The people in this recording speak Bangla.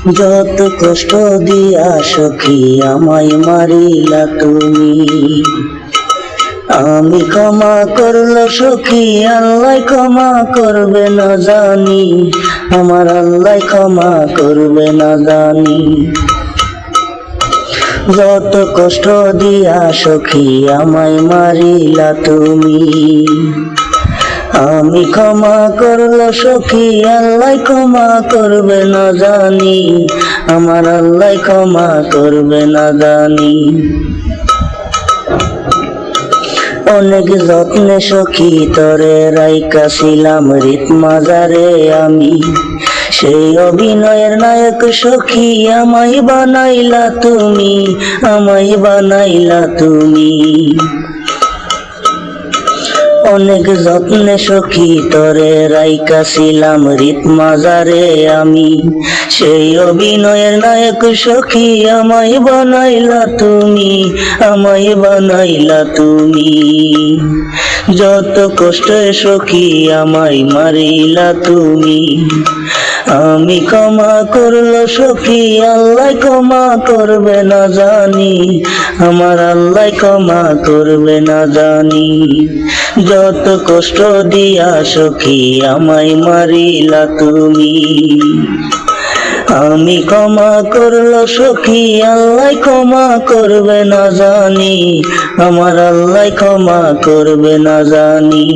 যত কষ্ট দিয়া সখী আমায় মারিলা তুমি, আমি ক্ষমা করল সখী আল্লাহ ক্ষমা করবে না জানি, আমার আল্লাহ ক্ষমা করবে না জানি। যত কষ্ট দিয়া সখী আমায় মারিলা তুমি, আমি ক্ষমা করল সখী আল্লাহ ক্ষমা করবে না জানি, আমার আল্লাহ ক্ষমা করবে না জানি। অনেক যত্নে সখী তরে রাইকা ছিলাম রীত মাজারে আমি, সেই অভিনয়ের নায়ক সখী আমায় বানাইলা তুমি, আমায় বানাইলা তুমি। অনেক যত্নে সখী তরে রাইকা ছিলাম রীত মাজারে আমি, সেই অভিনয়ের নায়ক সখী আমায় বানাইলা তুমি, আমায় বানাইলা তুমি। যত কষ্টে সখী আমায় মারিলা তুমি, আমি ক্ষমা করল সখী আল্লাহ ক্ষমা করবে না জানি, আমার আল্লাহ ক্ষমা করবে না জানি। যত কষ্ট দিয়া সখী আমায় মারিলা তুমি, আমি ক্ষমা করল সখী আল্লাহ ক্ষমা করবে না জানি, আমার আল্লাহ ক্ষমা করবে না জানি।